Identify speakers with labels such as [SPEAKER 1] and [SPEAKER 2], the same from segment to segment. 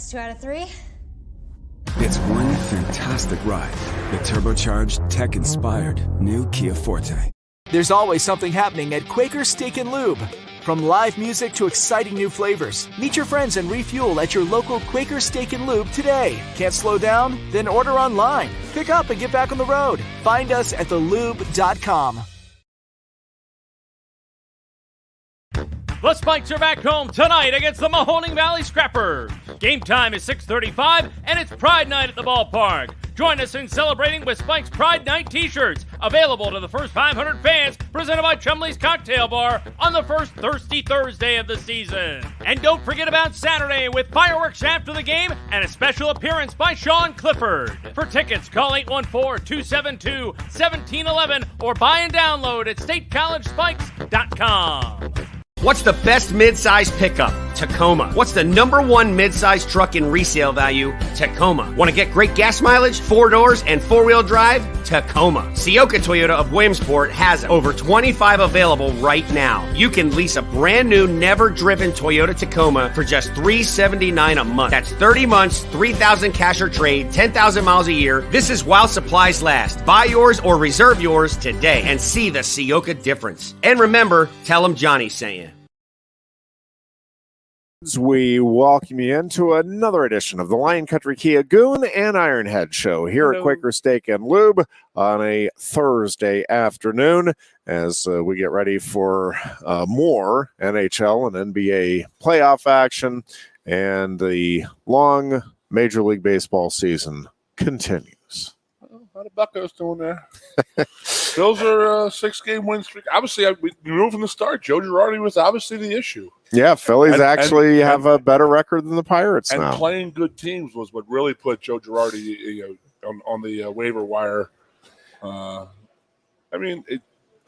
[SPEAKER 1] That's 2 out of 3.
[SPEAKER 2] It's one fantastic ride. The turbocharged, tech-inspired new Kia Forte.
[SPEAKER 3] There's always something happening at Quaker Steak and Lube. From live music to exciting new flavors, meet your friends and refuel at your local Quaker Steak and Lube today. Can't slow down? Then order online. Pick up and get back on the road. Find us at thelube.com.
[SPEAKER 4] The Spikes are back home tonight against the Mahoning Valley Scrappers. Game time is 6:35, and it's Pride Night at the ballpark. Join us in celebrating with Spikes Pride Night t-shirts, available to the first 500 fans, presented by Chumley's Cocktail Bar on the first Thirsty Thursday of the season. And don't forget about Saturday with fireworks after the game and a special appearance by Sean Clifford. For tickets, call 814-272-1711 or buy and download at statecollegespikes.com.
[SPEAKER 5] What's the best mid-size pickup? Tacoma. What's the #1 mid-size truck in resale value? Tacoma. Want to get great gas mileage, 4 doors, and 4-wheel drive? Tacoma. Sioka Toyota of Williamsport has over 25 available right now. You can lease a brand new, never-driven Toyota Tacoma for just $379 a month. That's 30 months, 3,000 cash or trade, 10,000 miles a year. This is while supplies last. Buy yours or reserve yours today and see the Sioka difference. And remember, tell them Johnny sent you.
[SPEAKER 6] We welcome you into another edition of the Lion Country Kia Goon and Ironhead Show here at Quaker Steak and Lube on a Thursday afternoon as we get ready for more NHL and NBA playoff action, and the long Major League Baseball season continues.
[SPEAKER 7] How the Buccos doing there? Bills are a 6-game win streak. Obviously, we knew from the start, Joe Girardi was obviously the issue.
[SPEAKER 6] Yeah, Phillies have a better record than the Pirates now.
[SPEAKER 7] And playing good teams was what really put Joe Girardi on the waiver wire. I don't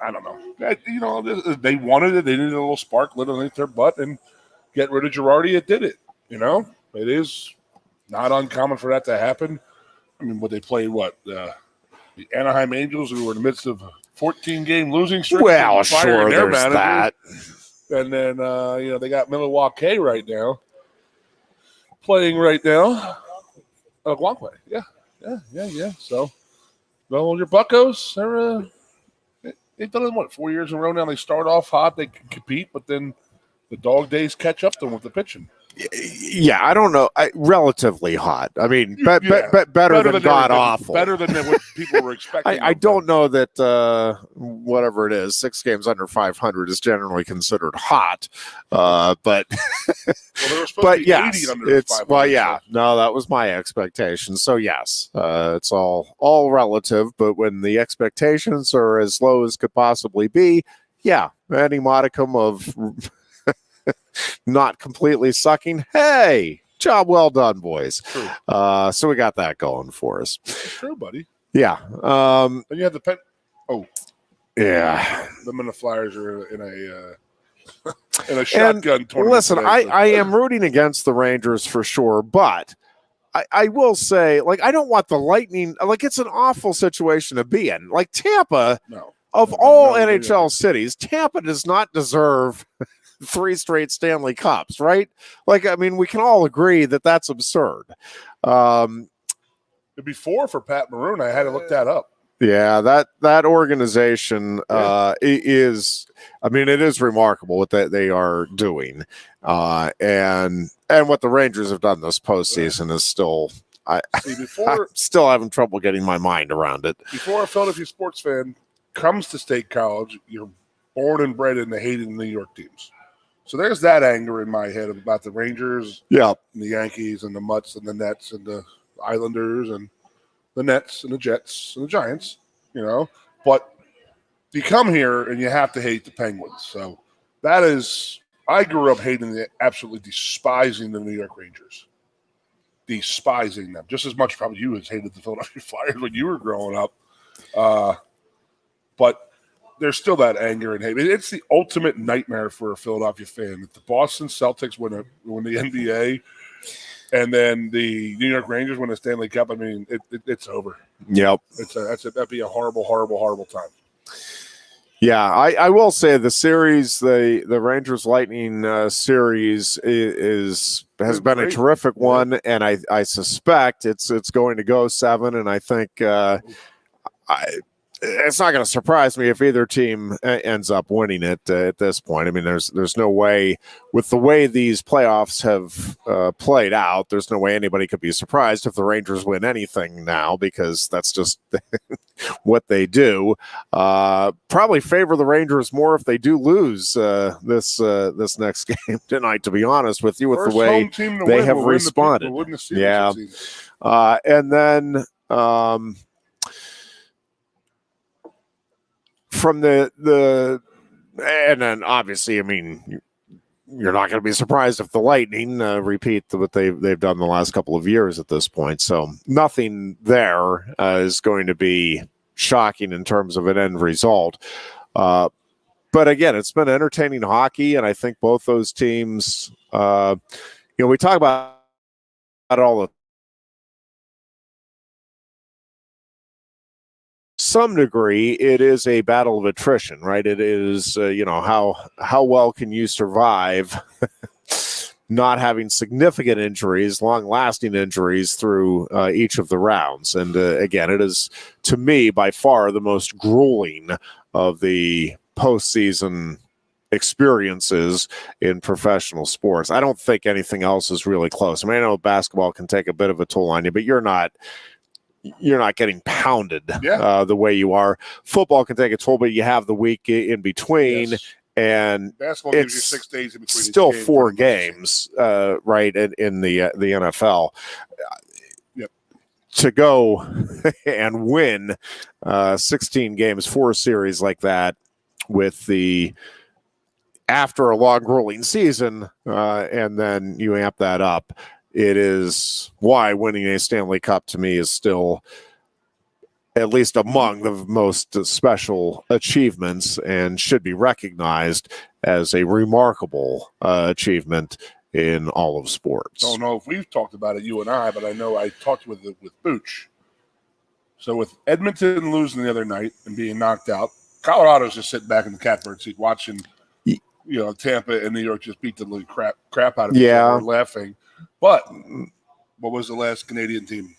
[SPEAKER 7] know. They wanted it. They needed a little spark lit underneath their butt, and get rid of Girardi, it did it. It is not uncommon for that to happen. I mean, they played the Anaheim Angels, who were in the midst of a 14-game losing streak.
[SPEAKER 6] Well, sure, there's that.
[SPEAKER 7] And then, they got Milwaukee right now, playing right now. Guangwei, yeah. So, well, your Buccos, they've done it, 4 years in a row now. They start off hot, they can compete, but then the dog days catch up to them with the pitching.
[SPEAKER 6] Yeah, I don't know. Relatively hot. I mean, better than god awful.
[SPEAKER 7] Better than what people were expecting.
[SPEAKER 6] I don't know that whatever it is, 6 games under 500 is generally considered hot. But
[SPEAKER 7] they were supposed to be 80 under 500.
[SPEAKER 6] No, that was my expectation. So yes, it's all relative. But when the expectations are as low as could possibly be, any modicum of not completely sucking. Hey, job well done, boys. So we got that going for us.
[SPEAKER 7] It's true, buddy.
[SPEAKER 6] Yeah.
[SPEAKER 7] And you have the Penn. Oh,
[SPEAKER 6] yeah.
[SPEAKER 7] The Minnesota Flyers are in a shotgun tournament.
[SPEAKER 6] Listen, I am rooting against the Rangers for sure, but I will say, I don't want the Lightning. It's an awful situation to be in. Tampa.
[SPEAKER 7] No.
[SPEAKER 6] Of all NHL cities, Tampa does not deserve 3 straight Stanley Cups, right? We can all agree that that's absurd.
[SPEAKER 7] It'd be 4 for Pat Maroon. I had to look that up.
[SPEAKER 6] Yeah, that organization is. It is remarkable what they are doing, and what the Rangers have done this postseason is still. I'm still having trouble getting my mind around it.
[SPEAKER 7] Before a Philadelphia sports fan comes to State College, you're born and bred in the hating New York teams. So there's that anger in my head about the Rangers, and the Yankees, and the Mutts, and the Nets, and the Islanders, and the Nets, and the Jets, and the Giants, But you come here, and you have to hate the Penguins. So that is – I grew up absolutely despising the New York Rangers. Despising them. Just as much probably you as hated the Philadelphia Flyers when you were growing up. But – there's still that anger and hate. It's the ultimate nightmare for a Philadelphia fan. If the Boston Celtics win the NBA and then the New York Rangers win the Stanley Cup, it's over.
[SPEAKER 6] Yep.
[SPEAKER 7] That'd be a horrible, horrible, horrible time.
[SPEAKER 6] Yeah, I will say the series, the Rangers Lightning series has been a terrific one, and I suspect it's going to go 7, and I think it's not going to surprise me if either team ends up winning it at this point. I mean, there's no way, with the way these playoffs have played out, there's no way anybody could be surprised if the Rangers win anything now, because that's just what they do. Probably favor the Rangers more if they do lose this next game tonight, to be honest with you, with
[SPEAKER 7] First
[SPEAKER 6] the way they have responded. Yeah. And then from the and then obviously, I mean, you're not going to be surprised if the Lightning repeat what they've done the last couple of years at this point. So nothing there is going to be shocking in terms of an end result. But again, it's been entertaining hockey, and I think both those teams, we talk about all the some degree, it is a battle of attrition, right? It is, how well can you survive not having significant injuries, long-lasting injuries through each of the rounds. And again, it is, to me, by far the most grueling of the postseason experiences in professional sports. I don't think anything else is really close. I mean, I know basketball can take a bit of a toll on you, but you're not getting pounded the way you are. Football can take a toll, but you have the week in between. Yes. And
[SPEAKER 7] basketball gives you 6 days in between.
[SPEAKER 6] Still 4 games, right, in the NFL.
[SPEAKER 7] Yep.
[SPEAKER 6] To go and win 16 games, 4 series like that, with after a long, grueling season, and then you amp that up. It is why winning a Stanley Cup to me is still at least among the most special achievements and should be recognized as a remarkable achievement in all of sports.
[SPEAKER 7] I don't know if we've talked about it, you and I, but I know I talked with Booch. So with Edmonton losing the other night and being knocked out, Colorado's just sitting back in the catbird seat watching, Tampa and New York just beat the living crap out of each other, laughing. But what was the last Canadian team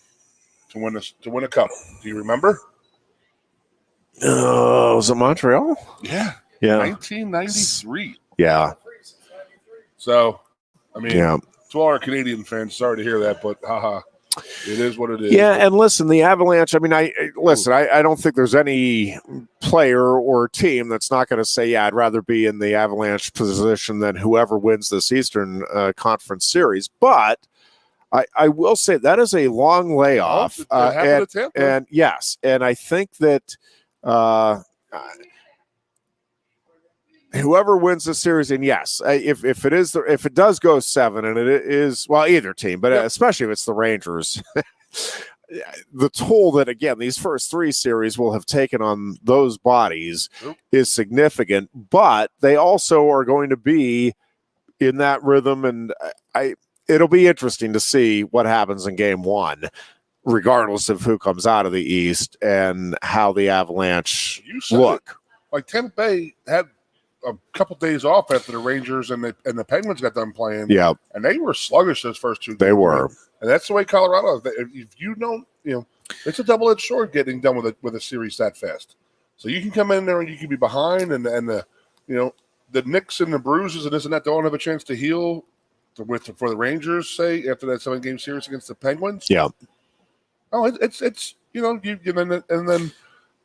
[SPEAKER 7] to win a cup? Do you remember?
[SPEAKER 6] Was it Montreal?
[SPEAKER 7] Yeah. 1993.
[SPEAKER 6] Yeah.
[SPEAKER 7] So, I mean, to all our Canadian fans, sorry to hear that, but it is what it is.
[SPEAKER 6] Yeah, and listen, the Avalanche, I mean, I don't think there's any player or team that's not going to say, I'd rather be in the Avalanche position than whoever wins this Eastern Conference series. But I will say that is a long layoff. And yes, and I think that whoever wins the series, and yes, if it does go 7, and it is, well, either team, but especially if it's the Rangers, the toll that, again, these first 3 series will have taken on those bodies is significant, but they also are going to be in that rhythm, and it'll be interesting to see what happens in game 1, regardless of who comes out of the East and how the Avalanche look.
[SPEAKER 7] Like Tampa Bay had a couple days off after the Rangers and the Penguins got done playing.
[SPEAKER 6] Yeah.
[SPEAKER 7] And they were sluggish those first 2 games.
[SPEAKER 6] They were.
[SPEAKER 7] And that's the way Colorado is. If you don't, it's a double-edged sword getting done with a series that fast. So you can come in there and you can be behind, and the nicks and the bruises and this and that don't have a chance to heal for the Rangers, say, after that 7-game series against the Penguins.
[SPEAKER 6] Yeah.
[SPEAKER 7] Oh, it's and then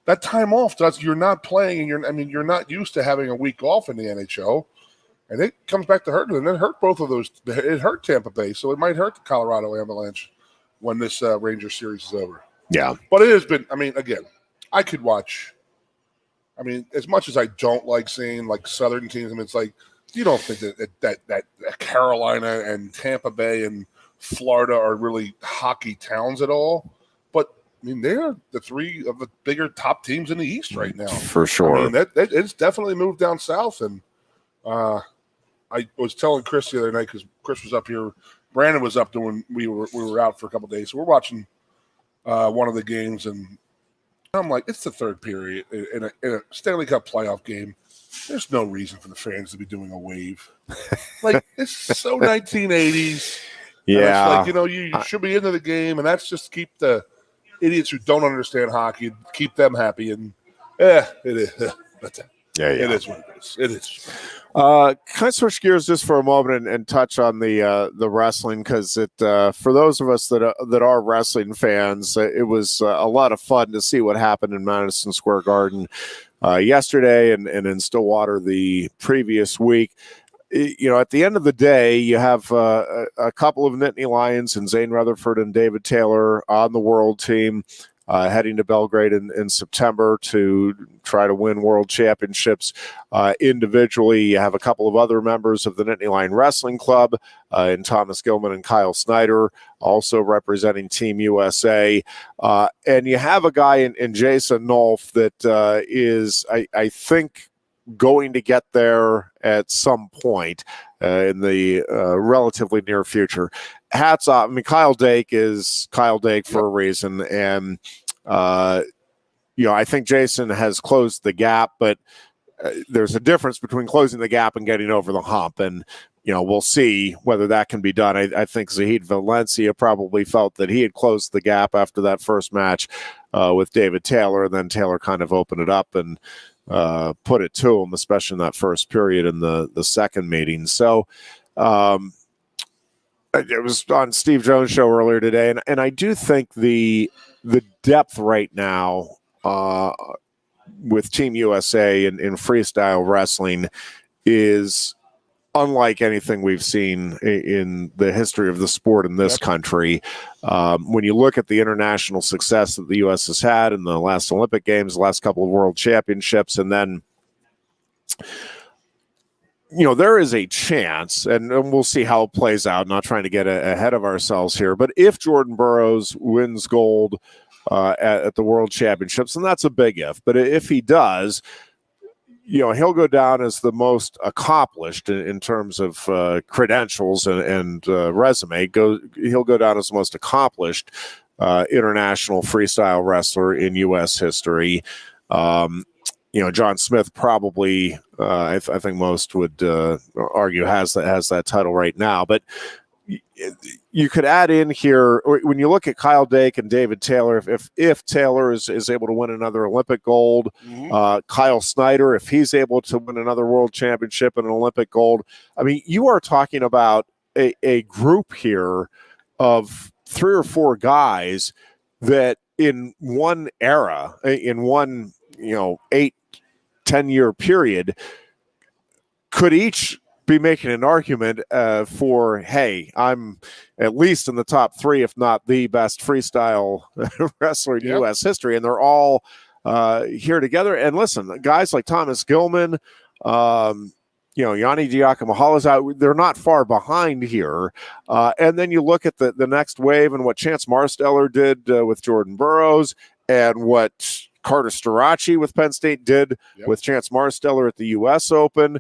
[SPEAKER 7] that time off does, you're not playing, and you're not used to having a week off in the NHL, and it comes back to hurt, and it hurt both of those. It hurt Tampa Bay, so it might hurt the Colorado Avalanche when this Ranger series is over.
[SPEAKER 6] Yeah,
[SPEAKER 7] but it has been. I mean, again, I could watch. I mean, as much as I don't like seeing like Southern teams, I mean, it's like you don't think that Carolina and Tampa Bay and Florida are really hockey towns at all. I mean, they're the 3 of the bigger top teams in the East right now.
[SPEAKER 6] For sure.
[SPEAKER 7] I mean, it's definitely moved down south. And I was telling Chris the other night, because Chris was up here. Brandon was up when we were out for a couple of days. So we're watching one of the games, and I'm like, it's the third period in a Stanley Cup playoff game. There's no reason for the fans to be doing a wave. Like, it's so 1980s.
[SPEAKER 6] Yeah.
[SPEAKER 7] And it's like, you should be into the game, and that's just keep the idiots who don't understand hockey, keep them happy. And it is. It is what it is. It is.
[SPEAKER 6] Can I switch gears just for a moment and touch on the wrestling, because for those of us that are wrestling fans, it was a lot of fun to see what happened in Madison Square Garden yesterday and in Stillwater the previous week. At the end of the day, you have a couple of Nittany Lions and Zane Rutherford and David Taylor on the world team, heading to Belgrade in September to try to win world championships individually. You have a couple of other members of the Nittany Lion Wrestling Club in Thomas Gilman and Kyle Snyder, also representing Team USA. And you have a guy in Jason Nolf that is, I think, going to get there at some point in the relatively near future. Hats off. I mean, Kyle Dake is Kyle Dake for a reason. And, I think Jason has closed the gap, but there's a difference between closing the gap and getting over the hump. And, we'll see whether that can be done. I think Zahid Valencia probably felt that he had closed the gap after that first match with David Taylor, and then Taylor kind of opened it up and put it to him, especially in that first period in the second meeting. So it was on Steve Jones' show earlier today, and I do think the depth right now with Team USA in freestyle wrestling is unlike anything we've seen in the history of the sport in this country. When you look at the international success that the U.S. has had in the last Olympic Games, the last couple of World Championships, and then, there is a chance, and we'll see how it plays out, not trying to get ahead of ourselves here, but if Jordan Burroughs wins gold at the World Championships, and that's a big if, but if he does, he'll go down as the most accomplished in terms of credentials and resume. He'll go down as the most accomplished international freestyle wrestler in U.S. history. John Smith probably, I think most would argue, has that title right now. But you could add in here, when you look at Kyle Dake and David Taylor, if Taylor is able to win another Olympic gold, Kyle Snyder, if he's able to win another world championship and an Olympic gold, I mean, you are talking about a group here of 3 or 4 guys that in one era, in one 8-10 year period, could each be making an argument for, hey, I'm at least in the top 3, if not the best freestyle wrestler in U.S. history, and they're all here together. And listen, guys like Thomas Gilman, Yanni Giacomohala's out. They're not far behind here. And then you look at the next wave and what Chance Marsteller did with Jordan Burroughs, and what Carter Starace with Penn State did with Chance Marsteller at the U.S. Open.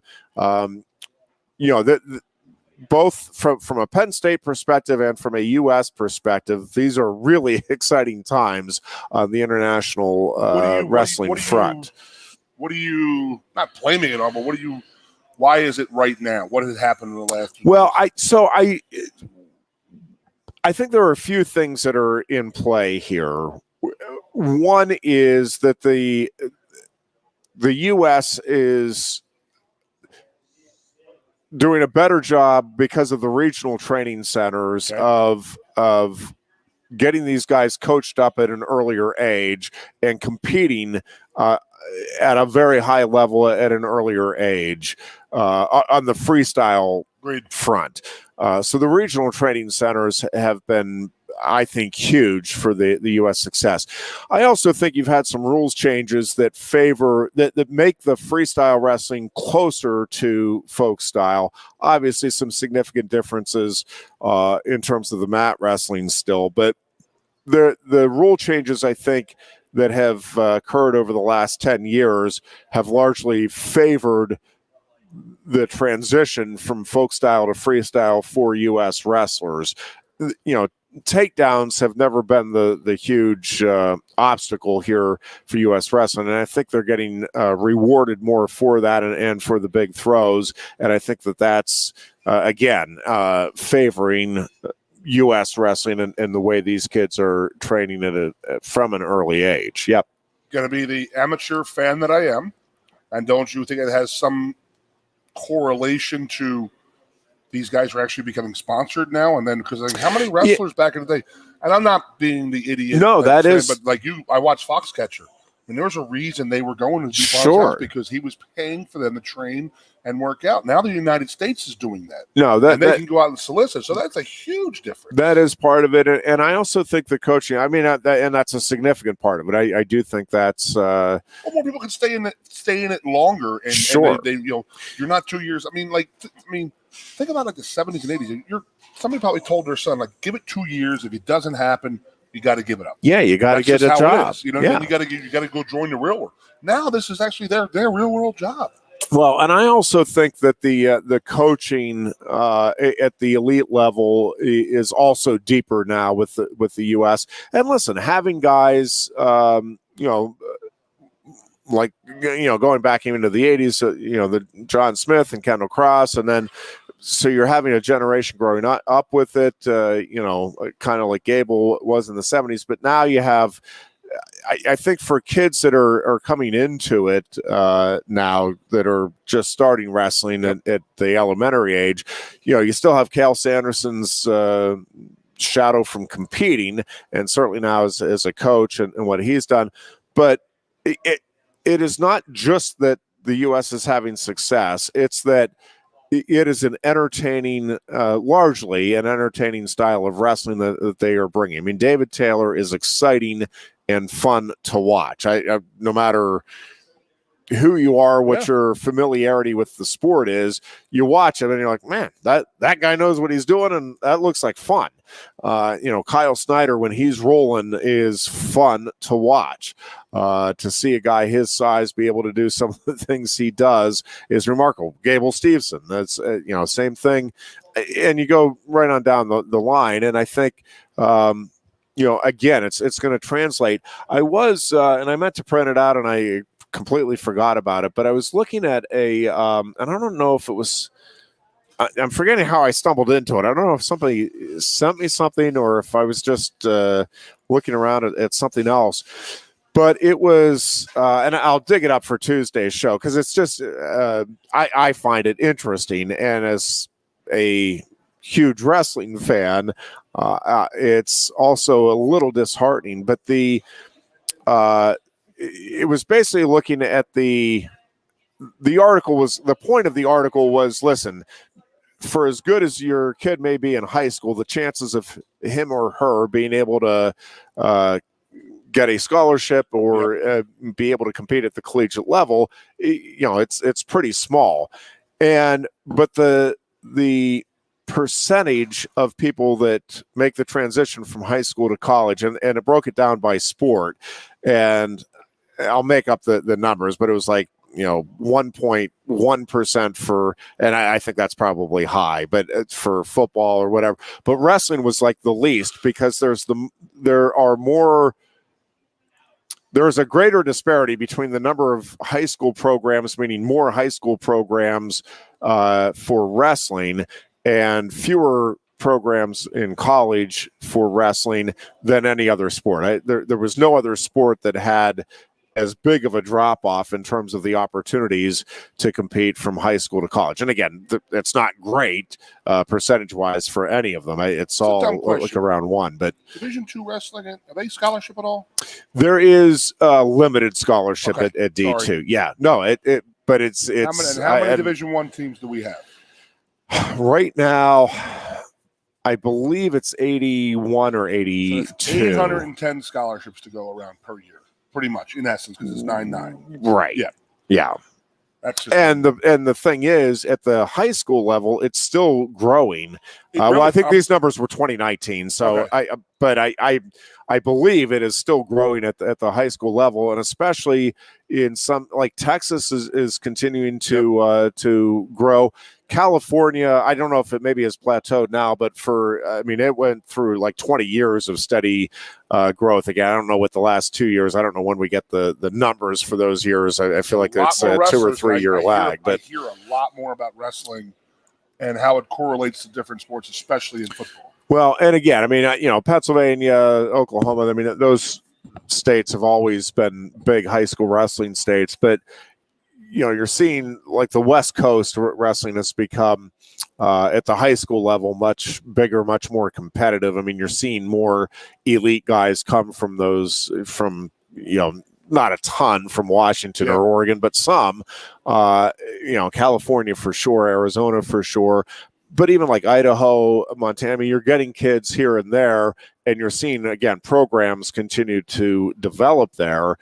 [SPEAKER 6] Both from a Penn State perspective and from a U.S. perspective, these are really exciting times on the international wrestling front.
[SPEAKER 7] What are you, not blaming it on, but why is it right now? What has happened in the last few
[SPEAKER 6] years? I think there are a few things that are in play here. One is that the U.S. is doing a better job because of the regional training centers of getting these guys coached up at an earlier age and competing at a very high level at an earlier age on the freestyle front. So the regional training centers have been, I think, huge for the U.S. success. I also think you've had some rules changes that favor that make the freestyle wrestling closer to folk style. Obviously, some significant differences in terms of the mat wrestling still, but the rule changes, I think, that have occurred over the last 10 years have largely favored the transition from folk style to freestyle for U.S. wrestlers. takedowns have never been the huge obstacle here for U.S. Wrestling, and I think they're getting rewarded more for that and for the big throws, and I think that's again favoring U.S. Wrestling and the way these kids are training from an early age. Yep.
[SPEAKER 7] Going to be the amateur fan that I am, and don't you think it has some correlation to these guys are actually becoming sponsored now? And then, because like, how many wrestlers back in the day, and I'm not being the idiot.
[SPEAKER 6] No, that is.
[SPEAKER 7] But like I watched Foxcatcher. And there was a reason they were going to do
[SPEAKER 6] sure
[SPEAKER 7] because he was paying for them to train and work out. Now the United States is doing that.
[SPEAKER 6] No,
[SPEAKER 7] and they can go out and solicit. So that's a huge difference.
[SPEAKER 6] That is part of it, and I also think the coaching. I mean, and that's a significant part of it. I do think that's.
[SPEAKER 7] Well, more people can stay in it longer, and
[SPEAKER 6] sure.
[SPEAKER 7] And they you're not 2 years. I mean, think about like the 70s and 80s. Somebody probably told their son, like, give it 2 years. If it doesn't happen, you got to give it up.
[SPEAKER 6] Yeah, you got to get a job.
[SPEAKER 7] You got to go join the real world. Now this is actually their real world job.
[SPEAKER 6] Well, and I also think that the coaching at the elite level is also deeper now with the U.S. And listen, having guys, going back even to the 80s, the John Smith and Kendall Cross, and then. So you're having a generation growing up with it, kind of like Gable was in the 70s. But now you have, I think for kids that are coming into it now that are just starting wrestling at the elementary age, you still have Cal Sanderson's shadow from competing, and certainly now as a coach and what he's done. But it is not just that the U.S. is having success. It's that it is largely an entertaining style of wrestling that they are bringing. I mean, David Taylor is exciting and fun to watch. I no matter who you are, what your familiarity with the sport is, you watch him and you're like, man, that guy knows what he's doing, and that looks like fun. Kyle Snyder, when he's rolling, is fun to watch. To see a guy his size be able to do some of the things he does is remarkable. Gable Steveson, that's same thing, and you go right on down the line. And I think again, it's going to translate. I was and I meant to print it out, and I completely forgot about it. But I was looking at and I don't know if it was. I'm forgetting how I stumbled into it. I don't know if somebody sent me something or if I was just looking around at something else. But it was, and I'll dig it up for Tuesday's show because it's just, I find it interesting. And as a huge wrestling fan, it's also a little disheartening. But it was basically looking at the article the point of the article was, listen, for as good as your kid may be in high school, the chances of him or her being able to get a scholarship or be able to compete at the collegiate level, it's pretty small. But the percentage of people that make the transition from high school to college, and it broke it down by sport, and I'll make up the numbers, but it was like 1.1% for, and I think that's probably high, but for football or whatever. But wrestling was like the least because there is a greater disparity between the number of high school programs, meaning more high school programs for wrestling, and fewer programs in college for wrestling than any other sport. There was no other sport that had as big of a drop-off in terms of the opportunities to compete from high school to college. And again, it's not great percentage-wise for any of them. It's all like around one. But
[SPEAKER 7] Division II wrestling, are they scholarship at all?
[SPEAKER 6] There is limited scholarship at D2. Sorry. Yeah, no, but it's
[SPEAKER 7] how many Division I teams do we have?
[SPEAKER 6] Right now, I believe it's 81 or 82. So
[SPEAKER 7] 810 scholarships to go around per year. Pretty much, in essence, because it's 9-9.
[SPEAKER 6] Right. Yeah. That's just the thing is, at the high school level, it's still growing. I think these numbers were 2019. So, okay. I believe it is still growing at the high school level, and especially in some like Texas is continuing to grow. California, I don't know if it maybe has plateaued now, but it went through like 20 years of steady growth. Again, I don't know what the last 2 years, I don't know when we get the numbers for those years. I feel like it's a 2 or 3 year lag. But
[SPEAKER 7] I hear a lot more about wrestling and how it correlates to different sports, especially in football.
[SPEAKER 6] Well, and again, Pennsylvania, Oklahoma, those states have always been big high school wrestling states, but you're seeing like the West Coast wrestling has become at the high school level much bigger, much more competitive. You're seeing more elite guys come from those, not a ton from Washington or Oregon, but some, California for sure, Arizona for sure. But even like Idaho, Montana, you're getting kids here and there, and you're seeing, again, programs continue to develop there.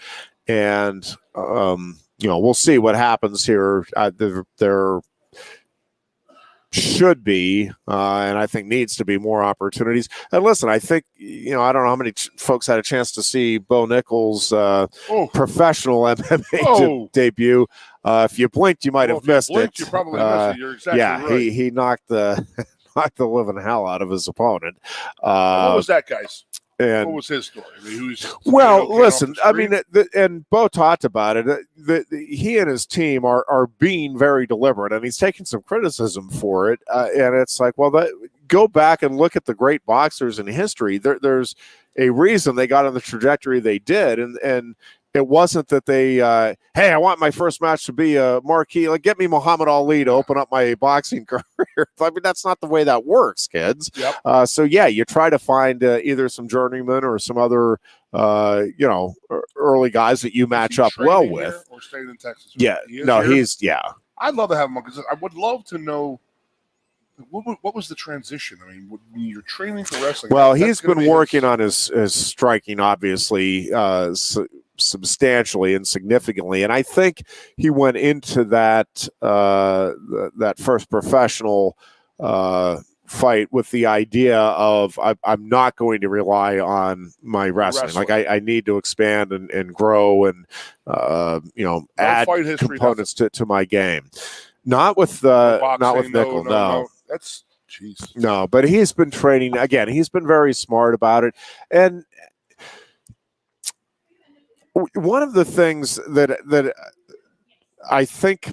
[SPEAKER 6] And, we'll see what happens here. There should be, and I think needs to be, more opportunities. And listen, I think, I don't know how many folks had a chance to see Bo Nichols' professional MMA debut. If you blinked, you might have missed it.
[SPEAKER 7] You probably missed it. You're exactly right.
[SPEAKER 6] He knocked the living hell out of his opponent.
[SPEAKER 7] What was that guy's?
[SPEAKER 6] And
[SPEAKER 7] what was his story?
[SPEAKER 6] Listen, and Bo talked about it. He and his team are being very deliberate, and he's taking some criticism for it. And it's like, go back and look at the great boxers in history. There's a reason they got on the trajectory they did, and it wasn't that they, hey, I want my first match to be a marquee. Like, get me Muhammad Ali to open up my boxing career. That's not the way that works, kids.
[SPEAKER 7] Yep.
[SPEAKER 6] So, you try to find either some journeyman or some other, early guys that you match up well with.
[SPEAKER 7] Or stayed in Texas?
[SPEAKER 6] I'd
[SPEAKER 7] love to have him on, because I would love to know what was the transition. When you're training for wrestling.
[SPEAKER 6] Well, he's been working on his striking, obviously, substantially and significantly, and I think he went into that first professional fight with the idea of I'm not going to rely on my wrestling. Like I need to expand and grow and add components to my game. Not with Nickel, no.
[SPEAKER 7] That's jeez.
[SPEAKER 6] No, but he's been training again. He's been very smart about it, and one of the things that I think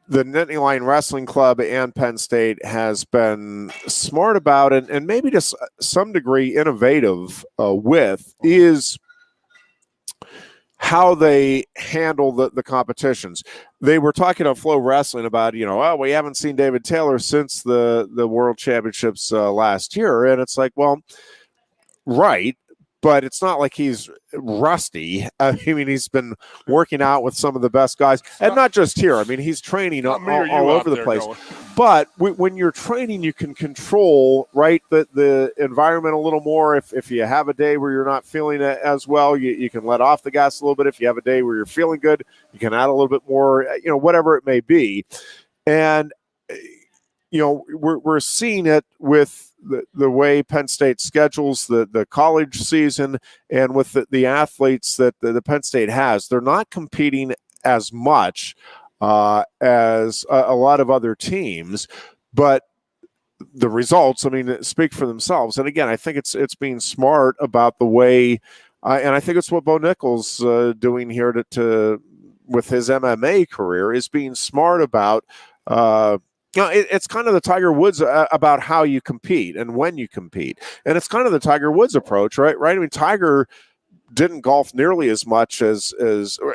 [SPEAKER 6] the Nittany Lion Wrestling Club and Penn State has been smart about, and maybe to some degree innovative with, is how they handle the competitions. They were talking on Flow Wrestling about, we haven't seen David Taylor since the World Championships last year. And it's like, well, right. But it's not like he's rusty. He's been working out with some of the best guys, and not just here. He's training all over the place. But when you're training, you can control, right, the environment a little more. If you have a day where you're not feeling it as well, you can let off the gas a little bit. If you have a day where you're feeling good, you can add a little bit more, whatever it may be. And, we're seeing it with the way Penn State schedules the college season, and with the athletes that the Penn State has. They're not competing as much as a lot of other teams, but the results, speak for themselves. And again, I think it's being smart about the way, and I think it's what Bo Nichols doing here to with his MMA career, is being smart about. It's kind of the Tiger Woods about how you compete and when you compete. And it's kind of the Tiger Woods approach, right? Tiger didn't golf nearly as much as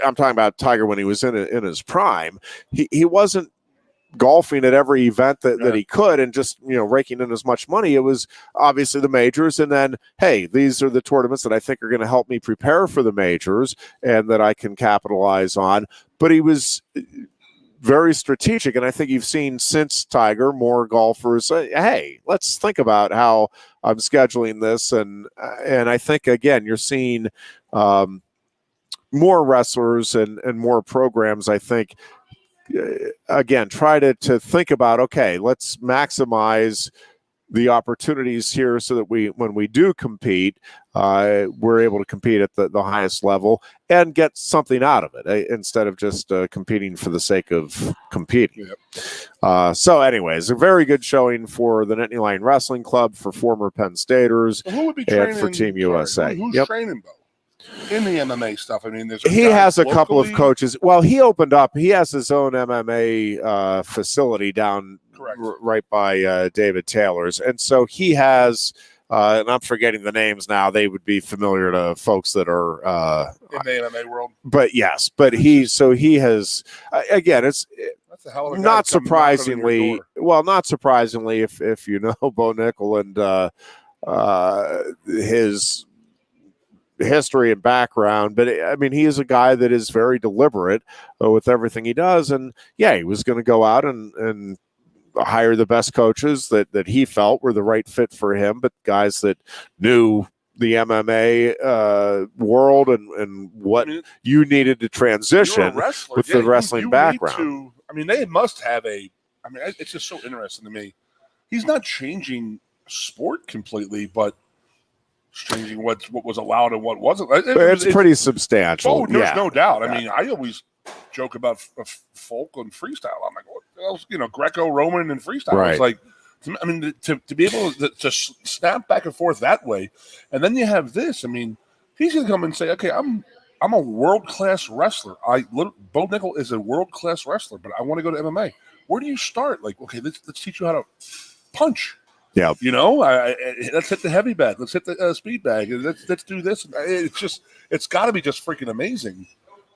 [SPEAKER 6] I'm talking about Tiger when he was in his prime. He wasn't golfing at every event that he could and just, raking in as much money. It was obviously the majors. And then, hey, these are the tournaments that I think are going to help me prepare for the majors and that I can capitalize on. But he was very strategic, and I think you've seen since Tiger more golfers say, hey, let's think about how I'm scheduling this, and I think again you're seeing more wrestlers and more programs. I think again try to think about, okay, let's maximize the opportunities here so that when we do compete, we're able to compete at the highest level and get something out of it instead of just competing for the sake of competing.
[SPEAKER 7] Yep.
[SPEAKER 6] So anyways, a very good showing for the Nittany Lion Wrestling Club, for former Penn Staters,
[SPEAKER 7] So who would be
[SPEAKER 6] and
[SPEAKER 7] training
[SPEAKER 6] for Team USA.
[SPEAKER 7] Who's training, Bo? In the MMA stuff, I mean,
[SPEAKER 6] he has a couple of coaches. Well, he opened up. He has his own MMA facility down right by David Taylor's, and so he has. And I'm forgetting the names now. They would be familiar to folks that are
[SPEAKER 7] in the MMA world.
[SPEAKER 6] But yes, but he has again. That's a hell of a guy not surprisingly. Well, not surprisingly, if you know Bo Nickel and his history and background, but I mean, he is a guy that is very deliberate with everything he does, and yeah, he was going to go out and hire the best coaches that he felt were the right fit for him, but guys that knew the MMA world and what you needed to transition with the wrestling background.
[SPEAKER 7] They must have it's just so interesting to me. He's not changing sport completely, but changing what was allowed and what wasn't.
[SPEAKER 6] It's pretty substantial.
[SPEAKER 7] Oh, there's no doubt. I mean, I always joke about folk and freestyle. I'm like, what else? Greco-Roman and freestyle.
[SPEAKER 6] Right.
[SPEAKER 7] It's like, I mean, to be able to snap back and forth that way, and then you have this. I mean, he's going to come and say, okay, I'm a world-class wrestler. Bo Nickel is a world-class wrestler, but I want to go to MMA. Where do you start? Like, okay, let's teach you how to punch.
[SPEAKER 6] Yeah,
[SPEAKER 7] let's hit the heavy bag. Let's hit the speed bag. Let's do this. It's got to be just freaking amazing,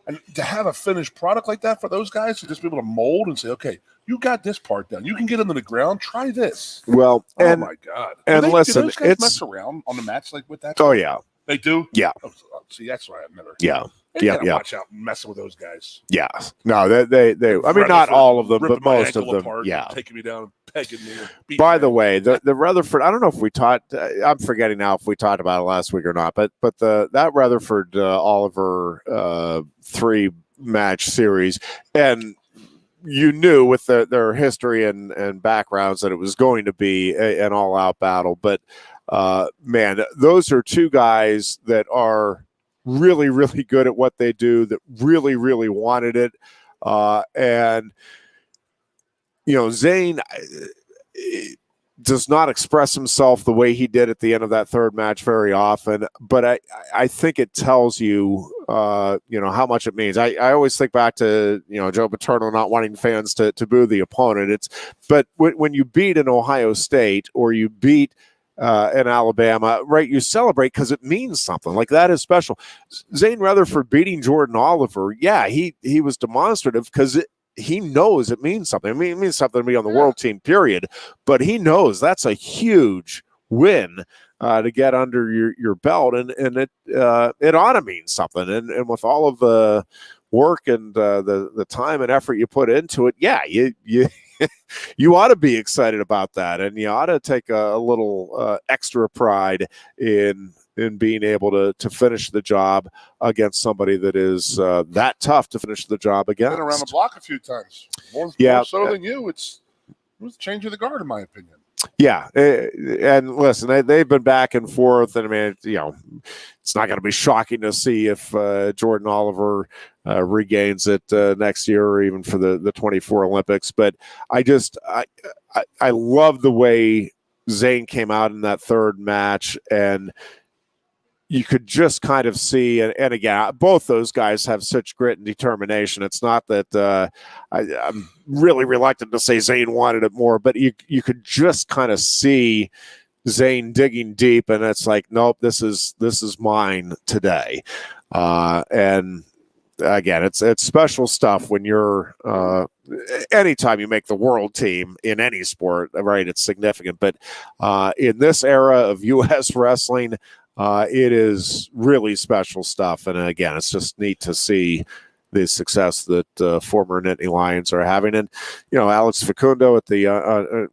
[SPEAKER 7] and to have a finished product like that for those guys to just be able to mold and say, okay, you got this part done. You can get into the ground. Try this.
[SPEAKER 6] Well,
[SPEAKER 7] oh my God!
[SPEAKER 6] And listen,
[SPEAKER 7] do those guys mess around on the match like with that?
[SPEAKER 6] Oh yeah,
[SPEAKER 7] they do.
[SPEAKER 6] Yeah.
[SPEAKER 7] Oh, see, that's why I've never.
[SPEAKER 6] Yeah.
[SPEAKER 7] Watch out messing with those guys.
[SPEAKER 6] Yeah. No, they I mean, not all of them, but most of them.
[SPEAKER 7] Apart,
[SPEAKER 6] yeah.
[SPEAKER 7] Taking me down, pegging me.
[SPEAKER 6] By the way, the Rutherford, I don't know if we I'm forgetting now if we talked about it last week or not, but that Rutherford Oliver 3-match series, and you knew with their history and backgrounds that it was going to be an all-out battle. But man, those are two guys that are really, really good at what they do, that really, really wanted it. And, Zane does not express himself the way he did at the end of that third match very often, but I think it tells you, how much it means. I always think back to, Joe Paterno not wanting fans to boo the opponent. But when you beat an Ohio State or you beat in Alabama, right? You celebrate because it means something. Like, that is special. Zane Rutherford beating Jordan Oliver, yeah, he was demonstrative because he knows it means something. I mean, it means something to be on the world team, period. But he knows that's a huge win to get under your belt, and it ought to mean something. And with all of the work and the time and effort you put into it, yeah, you you ought to be excited about that, and you ought to take a little extra pride in being able to finish the job against somebody that is that tough to finish the job against.
[SPEAKER 7] Been around the block a few times. More so than you. It was changing the guard, in my opinion.
[SPEAKER 6] Yeah, and listen, they've been back and forth, and I mean, it's not going to be shocking to see if Jordan Oliver regains it next year or even for the 24 Olympics. But I love the way Zane came out in that third match, and you could just kind of see, and again, both those guys have such grit and determination. It's not that I'm really reluctant to say Zane wanted it more, but you could just kind of see Zane digging deep, and it's like, nope, this is mine today. And again, it's special stuff when you're anytime you make the world team in any sport, right? It's significant, but in this era of U.S. wrestling, it is really special stuff. And again, it's just neat to see the success that former Nittany Lions are having. And, Alex Facundo at the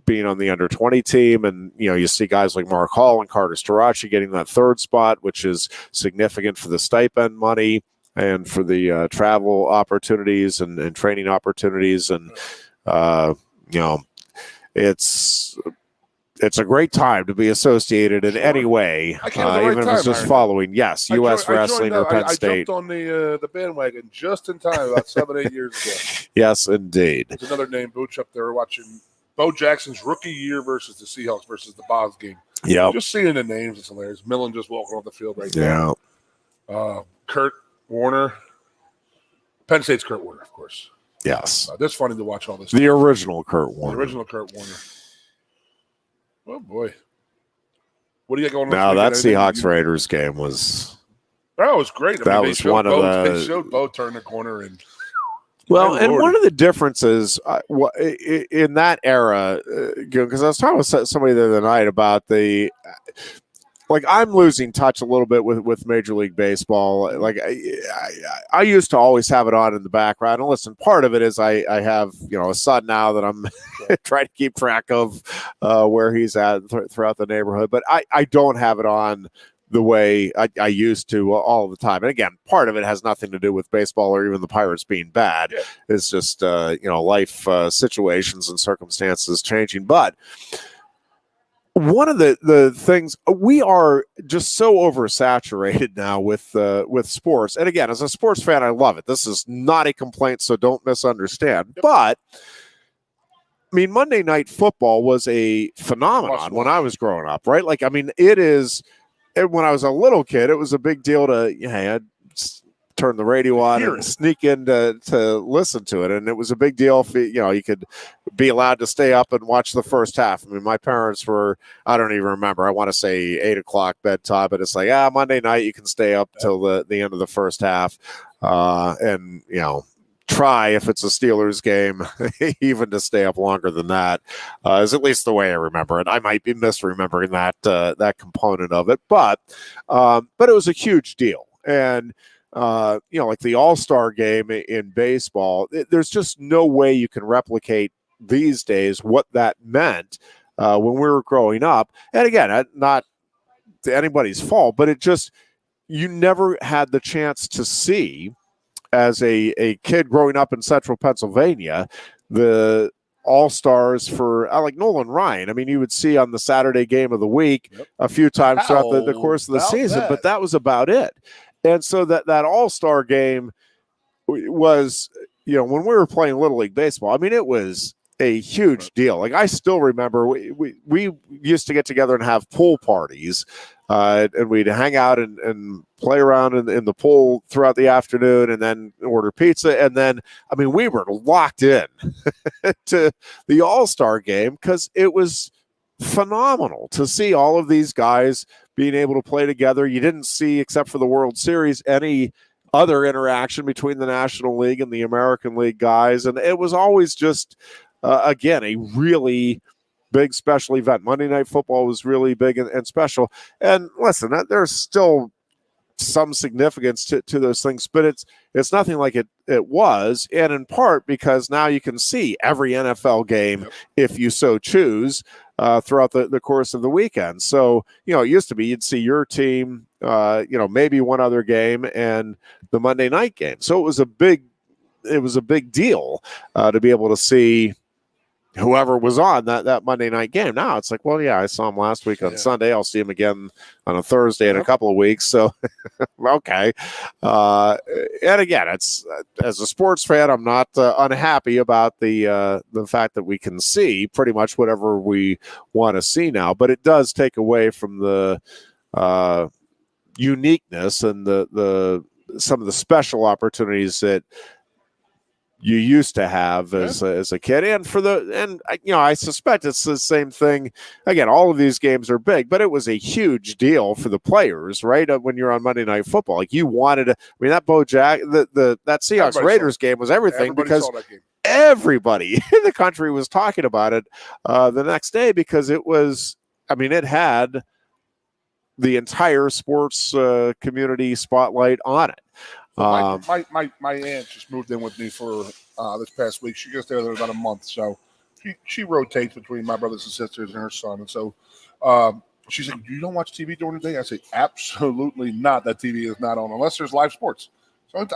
[SPEAKER 6] being on the under-20 team, and, you see guys like Mark Hall and Carter Starachi getting that third spot, which is significant for the stipend money and for the travel opportunities and training opportunities. And, it's a great time to be associated in any way,
[SPEAKER 7] I came at the right
[SPEAKER 6] even if
[SPEAKER 7] time,
[SPEAKER 6] it's just
[SPEAKER 7] Iron.
[SPEAKER 6] following, U.S. wrestling or Penn State.
[SPEAKER 7] I jumped on the bandwagon just in time about 7-8 years ago.
[SPEAKER 6] Yes, indeed.
[SPEAKER 7] There's another name, Booch, up there watching Bo Jackson's rookie year versus the Seahawks versus the Boz game.
[SPEAKER 6] Yeah.
[SPEAKER 7] Just seeing the names is hilarious. Millen just walking off the field right
[SPEAKER 6] now.
[SPEAKER 7] Yeah. Kurt Warner. Penn State's Kurt Warner, of course.
[SPEAKER 6] Yes.
[SPEAKER 7] That's funny to watch all this.
[SPEAKER 6] The original Kurt Warner.
[SPEAKER 7] The original Kurt Warner. Oh, boy. What do you got going on?
[SPEAKER 6] Now, that Seahawks Raiders game was...
[SPEAKER 7] That was great.
[SPEAKER 6] That was one of the...
[SPEAKER 7] They showed Bo turn the corner and...
[SPEAKER 6] Well, and one of the differences in that era, because I was talking with somebody the other night about I'm losing touch a little bit with Major League Baseball. Like I used to always have it on in the background. And listen, part of it is I have a son now that I'm trying to keep track of where he's at throughout the neighborhood. But I don't have it on the way I used to all the time. And again, part of it has nothing to do with baseball or even the Pirates being bad. Yeah. It's just, life situations and circumstances changing. But one of the things, we are just so oversaturated now with sports. And again, as a sports fan, I love it. This is not a complaint, so don't misunderstand. Yep. But I mean, Monday Night Football was a phenomenon when I was growing up, right? Like, I mean, it is... And when I was a little kid, it was a big deal to I'd turn the radio on and sneak in to listen to it. And it was a big deal if you could be allowed to stay up and watch the first half. I mean, my parents were, I don't even remember, I want to say 8 o'clock bedtime, but it's like, Monday night you can stay up till the end of the first half. And try, if it's a Steelers game, even to stay up longer than that, is at least the way I remember it. I might be misremembering that component of it, but it was a huge deal. And like the All-Star game in baseball, there's just no way you can replicate these days what that meant when we were growing up. And again, not anybody's fault, but you never had the chance to see, as a kid growing up in central Pennsylvania, the all-stars for like Nolan Ryan. I mean, you would see on the Saturday game of the week a few times throughout the course of the season, but that was about it. And so that all-star game was, when we were playing Little League Baseball, I mean, it was a huge deal. Like, I still remember we used to get together and have pool parties, and we'd hang out and play around in the pool throughout the afternoon and then order pizza. And then, I mean, we were locked in to the All-Star game because it was phenomenal to see all of these guys being able to play together. You didn't see, except for the World Series, any other interaction between the National League and the American League guys. And it was always just, again, a really big special event. Monday Night Football was really big and special. And listen, there's still some significance to those things, but it's nothing like it was. And in part because now you can see every NFL game, if you so choose, throughout the course of the weekend. So, it used to be you'd see your team, maybe one other game and the Monday night game. So it was a big deal to be able to see whoever was on that Monday night game. Now it's like, well, yeah, I saw him last week on Sunday. I'll see him again on a Thursday in a couple of weeks. So, okay. And again, it's as a sports fan, I'm not unhappy about the fact that we can see pretty much whatever we want to see now, but it does take away from the uniqueness and the some of the special opportunities that you used to have as a kid. And I suspect it's the same thing. Again, all of these games are big, but it was a huge deal for the players, right? When you're on Monday Night Football, like you wanted to, I mean, that that Seahawks Raiders game was everything because everybody in the country was talking about it the next day because it was, I mean, it had the entire sports community spotlight on it.
[SPEAKER 7] My aunt just moved in with me for this past week. She gets there about a month, so she rotates between my brothers and sisters and her son. And so she's like, "You don't watch TV during the day?" I say, "Absolutely not. That TV is not on unless there's live sports." So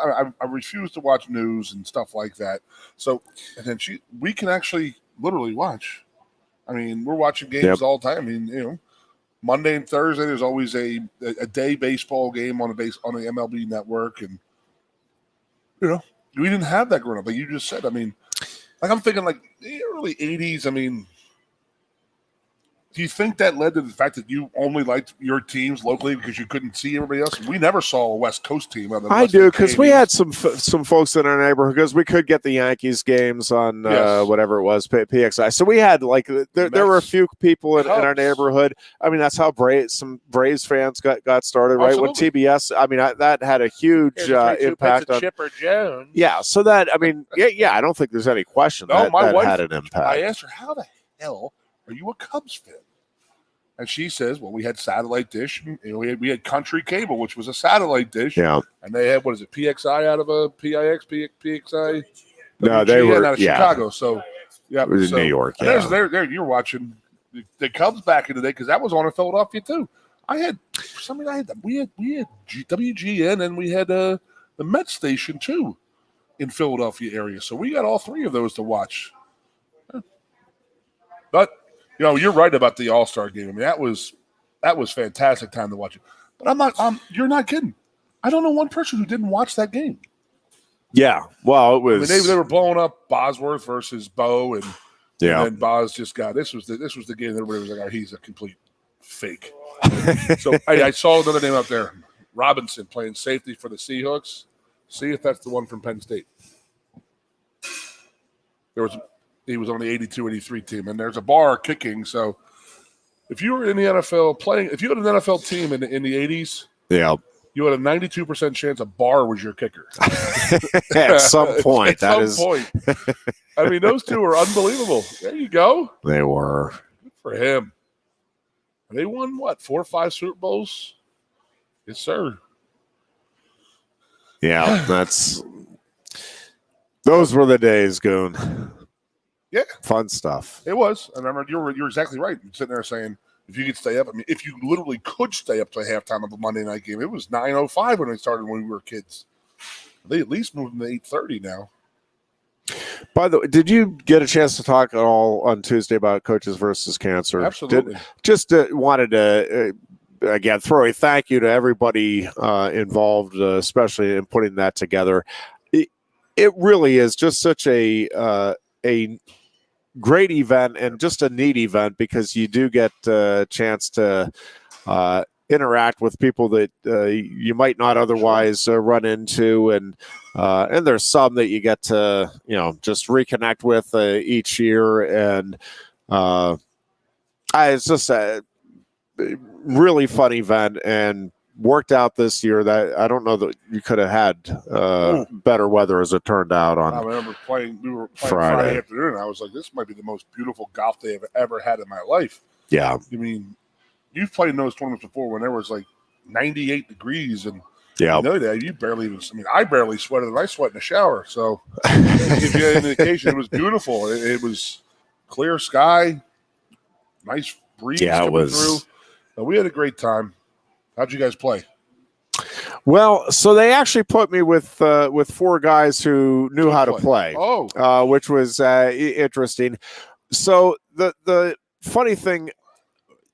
[SPEAKER 7] I refuse to watch news and stuff like that. So and then we can actually literally watch I mean, we're watching games all the time. I mean, Monday and Thursday there's always a day baseball game on the MLB network, and we didn't have that growing up. Like you just said, I mean, like I'm thinking like early '80s. I mean, do you think that led to the fact that you only liked your teams locally because you couldn't see everybody else? We never saw a West Coast team.
[SPEAKER 6] I do, because we had some folks in our neighborhood, because we could get the Yankees games on whatever it was, PXI. So we had there were a few people in our neighborhood. I mean, that's how some Braves fans got started, right? When TBS. I mean, that had a huge impact on
[SPEAKER 1] Chipper Jones.
[SPEAKER 6] Yeah, so that I mean, I don't think there's any question that wife had an impact.
[SPEAKER 7] I asked her, "How the hell are you a Cubs fan?" And she says, "Well, we had satellite dish. And, we had country cable, which was a satellite dish.
[SPEAKER 6] Yeah,
[SPEAKER 7] and they had PXI out of a PXI.
[SPEAKER 6] No, they were
[SPEAKER 7] out of Chicago. So
[SPEAKER 6] it was in New York. Yeah,
[SPEAKER 7] there. You're watching the Cubs back in the day because that was on in Philadelphia too. We had WGN and we had the Met station too in Philadelphia area. So we got all three of those to watch. But you're right about the All-Star game. I mean, that was fantastic time to watch it. But you're not kidding. I don't know one person who didn't watch that game.
[SPEAKER 6] Yeah, well, it was.
[SPEAKER 7] I mean, they were blowing up Bosworth versus Bo, and then Boz just got this was the game that everybody was like, "Oh, he's a complete fake." So I saw another name out there, Robinson playing safety for the Seahawks. See if that's the one from Penn State. He was on the 82-83 team, and there's a bar kicking. So if you were in the NFL if you had an NFL team in the 80s, you had a 92% chance a bar was your kicker.
[SPEAKER 6] At some point.
[SPEAKER 7] At some point. I mean, those two are unbelievable. There you go.
[SPEAKER 6] They were.
[SPEAKER 7] Good for him. They won, 4 or 5 Super Bowls? Yes, sir.
[SPEAKER 6] Yeah, those were the days, Goon.
[SPEAKER 7] Yeah.
[SPEAKER 6] Fun stuff.
[SPEAKER 7] It was. I remember you're exactly right. You're sitting there saying, if you could stay up, I mean, if you literally could stay up to halftime of a Monday night game, it was 9:05 when they started when we were kids. They at least moved them to 8:30 now.
[SPEAKER 6] By the way, did you get a chance to talk at all on Tuesday about Coaches versus Cancer?
[SPEAKER 7] Absolutely.
[SPEAKER 6] Wanted to, again, throw a thank you to everybody involved, especially in putting that together. It really is just such a great event and just a neat event, because you do get a chance to interact with people that you might not otherwise run into, and there's some that you get to just reconnect with each year, and it's just a really fun event, and worked out this year. That I don't know that you could have had better weather as it turned out on.
[SPEAKER 7] I remember we were playing Friday afternoon, and I was like, this might be the most beautiful golf day I've ever had in my life.
[SPEAKER 6] Yeah.
[SPEAKER 7] I mean, you've played in those tournaments before when there was like 98 degrees, and you barely even, I barely sweated, and I sweat in the shower. So to give you an indication, it was beautiful. It was clear sky, nice breeze coming through. But we had a great time. How'd you guys play?
[SPEAKER 6] Well, so they actually put me with 4 guys who knew how to play. Which was interesting. So the funny thing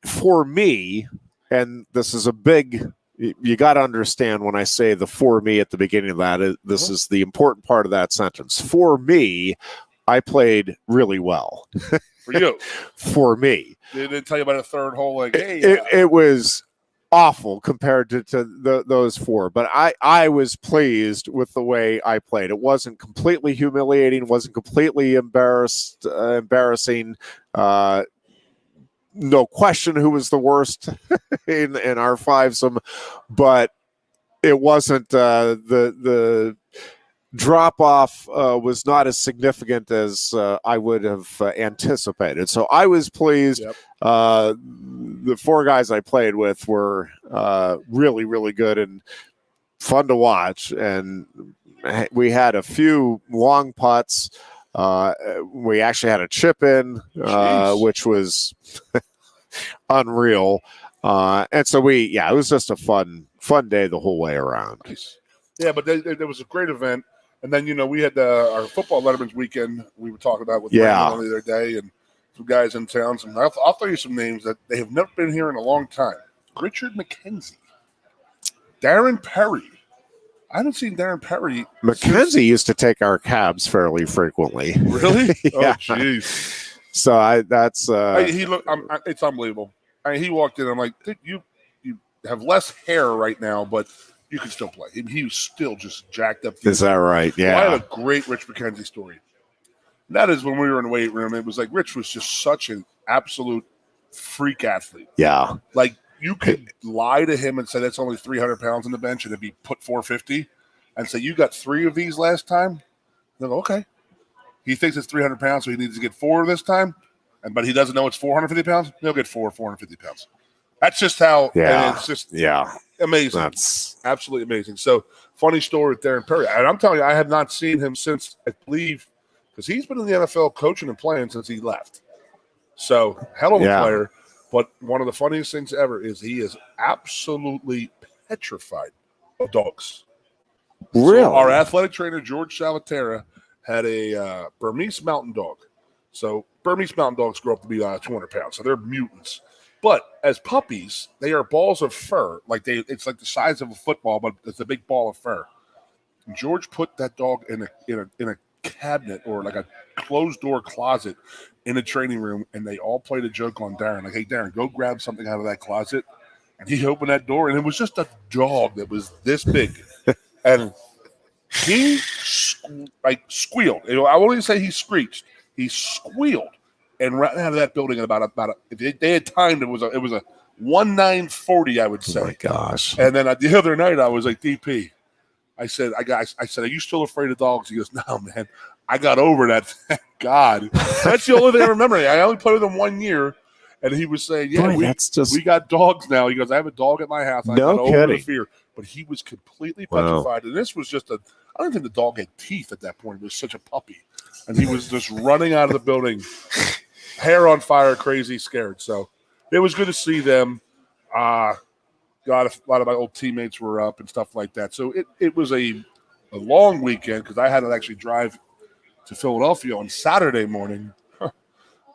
[SPEAKER 6] for me, and this is a big, you got to understand when I say the for me at the beginning of that, this is the important part of that sentence. For me, I played really well.
[SPEAKER 7] For you?
[SPEAKER 6] For me.
[SPEAKER 7] They didn't tell you about a third hole like, hey.
[SPEAKER 6] It was awful compared to those 4, but I was pleased with the way I played. It wasn't completely humiliating, wasn't completely embarrassing. No question who was the worst in our fivesome, but it wasn't the drop off was not as significant as I would have anticipated. So I was pleased.
[SPEAKER 7] Yep.
[SPEAKER 6] The 4 guys I played with were really, really good and fun to watch. And we had a few long putts. We actually had a chip in, which was unreal. And so it was just a fun day the whole way around.
[SPEAKER 7] Nice. Yeah, but there was a great event. And then, we had our football Letterman's weekend we were talking about with Brandon the other day. And some guys in town. I'll throw you some names that they have never been here in a long time. Richard McKenzie, Darren Perry. I haven't seen Darren Perry.
[SPEAKER 6] McKenzie used to take our cabs fairly frequently.
[SPEAKER 7] Really?
[SPEAKER 6] Yeah.
[SPEAKER 7] Oh, jeez.
[SPEAKER 6] So that's
[SPEAKER 7] he looked. It's unbelievable. He walked in. I'm like, dude, you have less hair right now, but you can still play. He was still just jacked up.
[SPEAKER 6] Is that right? Yeah.
[SPEAKER 7] Well, I have a great Rich McKenzie story. And that is when we were in the weight room. It was like Rich was just such an absolute freak athlete.
[SPEAKER 6] Yeah.
[SPEAKER 7] Like you could lie to him and say that's only 300 pounds on the bench and it'd be put 450 and say, you got 3 of these last time? They'll go, okay. He thinks it's 300 pounds, so he needs to get 4 this time. But he doesn't know it's 450 pounds. He'll get 450 pounds. That's just how.
[SPEAKER 6] Yeah.
[SPEAKER 7] It's just
[SPEAKER 6] amazing.
[SPEAKER 7] That's absolutely amazing. So funny story with Darren Perry. And I'm telling you, I have not seen him since, I believe, because he's been in the NFL coaching and playing since he left. So hell of a player. But one of the funniest things ever is he is absolutely petrified of dogs.
[SPEAKER 6] Really?
[SPEAKER 7] So our athletic trainer, George Salvatierra, had a Burmese mountain dog. So Burmese mountain dogs grow up to be 200 pounds. So they're mutants. But as puppies, they are balls of fur. It's like the size of a football, but it's a big ball of fur. And George put that dog in a cabinet or like a closed door closet in a training room, and they all played a joke on Darren. Like, hey, Darren, go grab something out of that closet. And he opened that door, and it was just a dog that was this big. And he squealed. I won't even say he screeched. He squealed and ran out of that building in about if they had timed it was a 1940, I would say.
[SPEAKER 6] Oh my gosh!
[SPEAKER 7] And then the other night I was like, DP, I said, are you still afraid of dogs? He goes, no, man, I got over that. Thank God. That's the only thing I remember. I only played with him 1 year, and he was saying, yeah, we got dogs now. He goes, I have a dog at my house. I got over the fear. But he was completely petrified. And this was just I don't think the dog had teeth at that point. It was such a puppy. And he was just running out of the building, hair on fire, crazy, scared. So it was good to see them. A lot of my old teammates were up and stuff like that. So it was a long weekend because I had to actually drive to Philadelphia on Saturday morning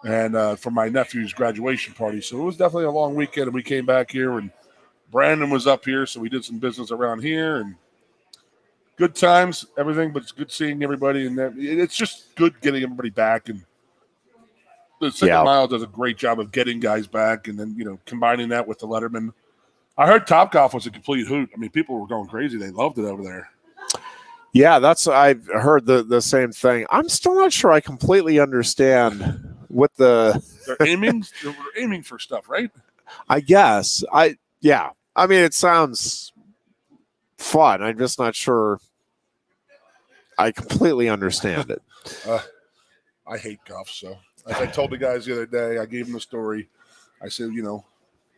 [SPEAKER 7] and for my nephew's graduation party. So it was definitely a long weekend. And we came back here, and Brandon was up here, so we did some business around here. And good times, everything, but it's good seeing everybody. And it's just good getting everybody back. And the Second Mile does a great job of getting guys back and then, combining that with the Letterman. I heard Topgolf was a complete hoot. I mean, people were going crazy. They loved it over there.
[SPEAKER 6] Yeah, I've heard the same thing. I'm still not sure I completely understand what they're aiming for stuff, right? I guess. I mean, it sounds fun. I'm just not sure I completely understand it.
[SPEAKER 7] I hate golf, so as I told the guys the other day, I gave them the story. I said,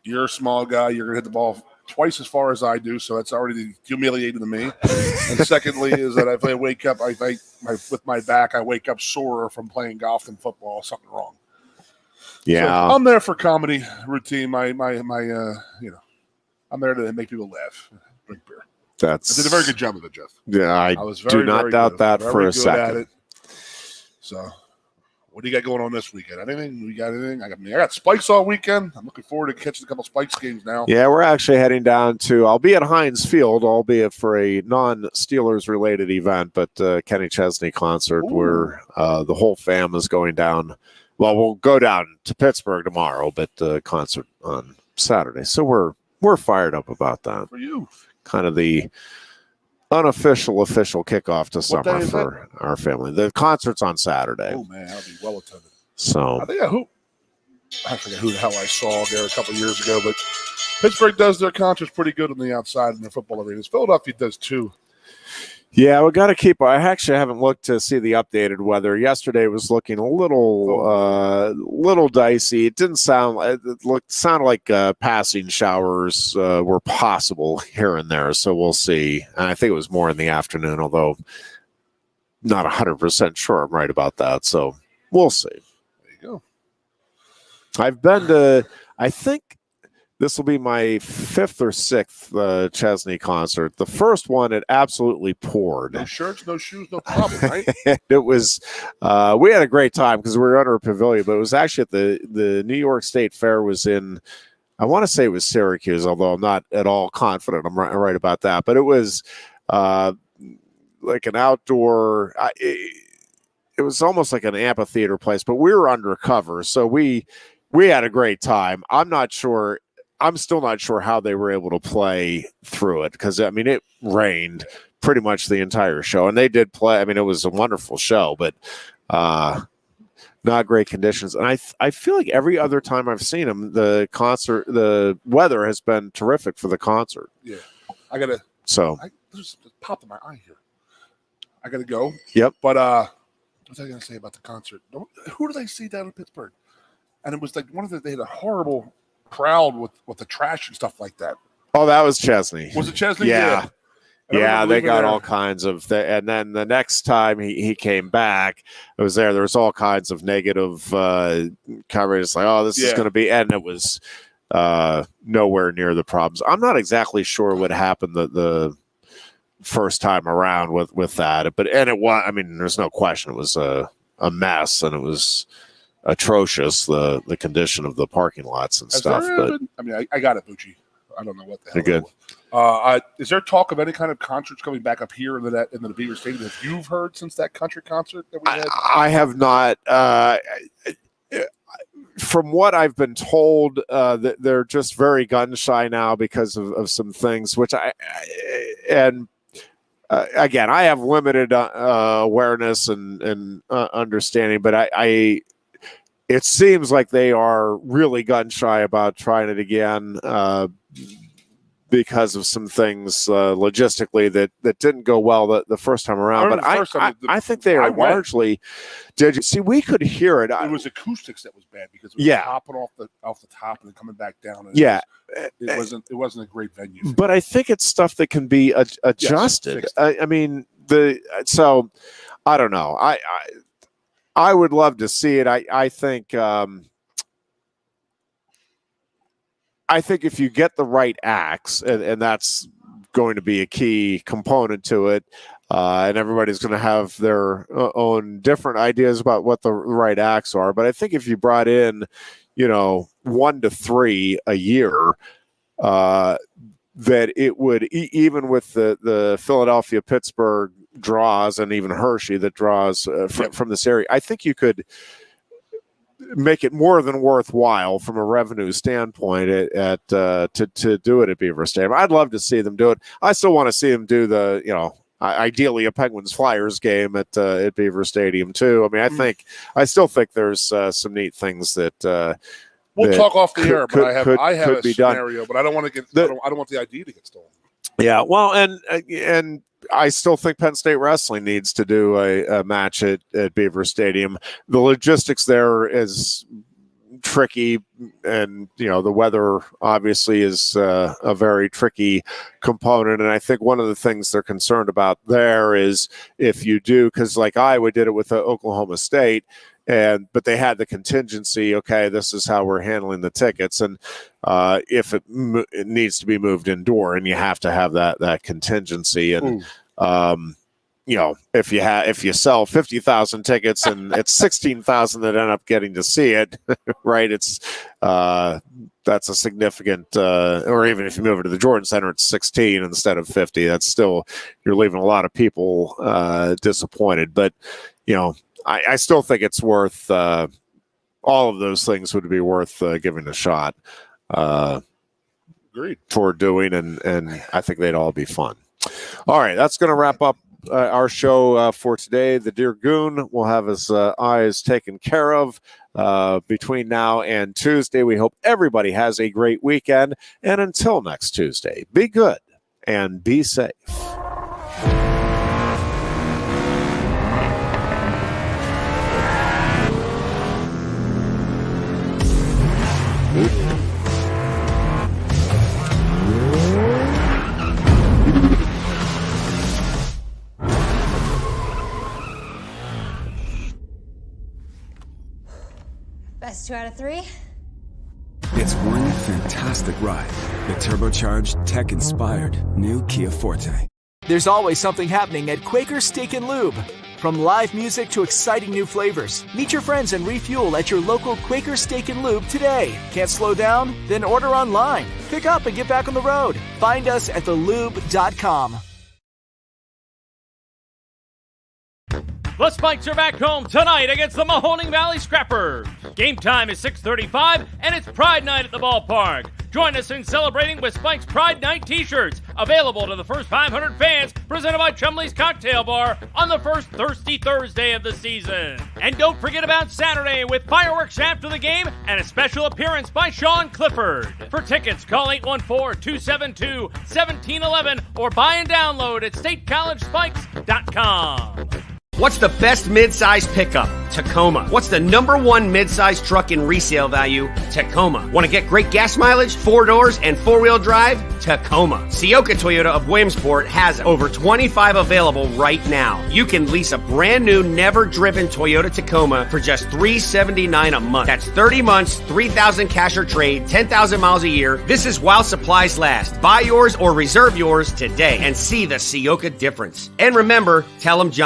[SPEAKER 7] you're a small guy. You're going to hit the ball twice as far as I do, so that's already humiliating to me. And secondly is that if I wake up, with my back, I wake up sore from playing golf than football. Something wrong.
[SPEAKER 6] Yeah,
[SPEAKER 7] so I'm there for comedy routine. I'm there to make people laugh, drink beer. I did a very good job of it, Jeff.
[SPEAKER 6] Yeah, I was do not doubt that for a second.
[SPEAKER 7] So, what do you got going on this weekend? Anything? We got anything? I got Spikes all weekend. I'm looking forward to catching a couple Spikes games now.
[SPEAKER 6] Yeah, we're actually heading down I'll be at Heinz Field, albeit for a non-Steelers related event, but Kenny Chesney concert where the whole fam is going down. Well, we'll go down to Pittsburgh tomorrow, but concert on Saturday. So we're fired up about that.
[SPEAKER 7] For you.
[SPEAKER 6] Kind of the official kickoff to summer for our family. The concert's on Saturday.
[SPEAKER 7] Oh, man, I'll be well attended.
[SPEAKER 6] So
[SPEAKER 7] I forget who the hell I saw there a couple years ago, but Pittsburgh does their concerts pretty good on the outside in their football arenas. Philadelphia does too.
[SPEAKER 6] Yeah, we got to keep. I actually haven't looked to see the updated weather. Yesterday was looking a little dicey. It didn't sound. It sounded like passing showers were possible here and there. So we'll see. And I think it was more in the afternoon, although not 100% sure I'm right about that. So we'll see.
[SPEAKER 7] There you go.
[SPEAKER 6] I've been to. I think this will be my 5th or 6th Chesney concert. The first one, it absolutely poured.
[SPEAKER 7] No shirts, no shoes, no problem, right?
[SPEAKER 6] It was, we had a great time because we were under a pavilion, but it was actually at the New York State Fair was in, I want to say it was Syracuse, although I'm not at all confident I'm right about that. But it was like an outdoor, it was almost like an amphitheater place, but we were undercover. So we had a great time. I'm still not sure how they were able to play through it because, I mean, it rained pretty much the entire show. And they did play. I mean, it was a wonderful show, but not great conditions. And I feel like every other time I've seen them, the weather has been terrific for the concert.
[SPEAKER 7] Yeah.
[SPEAKER 6] There's
[SPEAKER 7] a pop in my eye here. I got to go.
[SPEAKER 6] Yep.
[SPEAKER 7] But what was I going to say about the concert? Who did I see down in Pittsburgh? And it was like they had a horrible crowd with the trash and stuff like that.
[SPEAKER 6] Oh, that was Chesney.
[SPEAKER 7] Was it Chesney?
[SPEAKER 6] Yeah. Yeah, they got all kinds of and then the next time he came back, it was there was all kinds of negative coverage, like, oh, this is going to be, and it was nowhere near the problems. I'm not exactly sure what happened the first time around with that, but it was, I mean, there's no question it was a mess, and it was atrocious, the condition of the parking lots and stuff. But
[SPEAKER 7] I mean, I got it, Bucci. I don't know what the hell.
[SPEAKER 6] You're
[SPEAKER 7] good. Is there talk of any kind of concerts coming back up here in the Beaver Stadium that you've heard since that country concert that we had?
[SPEAKER 6] I have not. From what I've been told, that they're just very gun shy now because of some things, which again, I have limited awareness and understanding, but it seems like they are really gun shy about trying it again because of some things logistically that didn't go well the first time around. But I think they are largely. Did you see? We could hear it.
[SPEAKER 7] It was acoustics that was bad because it was popping off the top and then coming back down. And it wasn't a great venue.
[SPEAKER 6] But I think it's stuff that can be adjusted. I mean, so I don't know. I would love to see it. I think if you get the right acts, and that's going to be a key component to it, and everybody's going to have their own different ideas about what the right acts are. But I think if you brought in, 1 to 3 a year, that it would, even with the Philadelphia, Pittsburgh draws, and even Hershey that draws from this area, I think you could make it more than worthwhile from a revenue standpoint to do it at Beaver Stadium. I'd love to see them do it. I still want to see them do ideally a Penguins Flyers game at Beaver Stadium too. I mean, I still think there's some neat things that
[SPEAKER 7] we'll talk off the air. But I have a
[SPEAKER 6] done.
[SPEAKER 7] scenario, but I don't want to I don't want the idea to get stolen.
[SPEAKER 6] Yeah, well, and I still think Penn State Wrestling needs to do a match at Beaver Stadium. The logistics there is tricky, and the weather obviously is a very tricky component. And I think one of the things they're concerned about there is if you do, because like Iowa did it with Oklahoma State. But they had the contingency. Okay, this is how we're handling the tickets, and if it needs to be moved indoor, and you have to have that contingency. And if you sell 50,000 tickets and it's 16,000 that end up getting to see it, right? It's that's a significant. Or even if you move it to the Jordan Center, it's 16 instead of 50. That's still, you're leaving a lot of people disappointed. But I still think it's worth all of those things would be worth giving a shot for doing, and I think they'd all be fun. All right, that's going to wrap up our show for today. The Dear Goon will have his eyes taken care of between now and Tuesday. We hope everybody has a great weekend, and until next Tuesday, be good and be safe.
[SPEAKER 1] Best 2 out of 3.
[SPEAKER 2] It's one fantastic ride. The turbocharged, tech-inspired new Kia Forte.
[SPEAKER 3] There's always something happening at Quaker Steak and Lube. From live music to exciting new flavors, meet your friends and refuel at your local Quaker Steak and Lube today. Can't slow down? Then order online. Pick up and get back on the road. Find us at thelube.com.
[SPEAKER 4] The Spikes are back home tonight against the Mahoning Valley Scrappers. Game time is 6:35, and it's Pride Night at the ballpark. Join us in celebrating with Spikes Pride Night t-shirts, available to the first 500 fans, presented by Chumley's Cocktail Bar on the first Thirsty Thursday of the season. And don't forget about Saturday with fireworks after the game and a special appearance by Sean Clifford. For tickets, call 814-272-1711 or buy and download at statecollegespikes.com.
[SPEAKER 5] What's the best mid-size pickup? Tacoma. What's the #1 mid-size truck in resale value? Tacoma. Want to get great gas mileage, 4 doors, and 4-wheel drive? Tacoma. Sioka Toyota of Williamsport has over 25 available right now. You can lease a brand new, never-driven Toyota Tacoma for just $379 a month. That's 30 months, 3,000 cash or trade, 10,000 miles a year. This is while supplies last. Buy yours or reserve yours today and see the Sioka difference. And remember, tell them John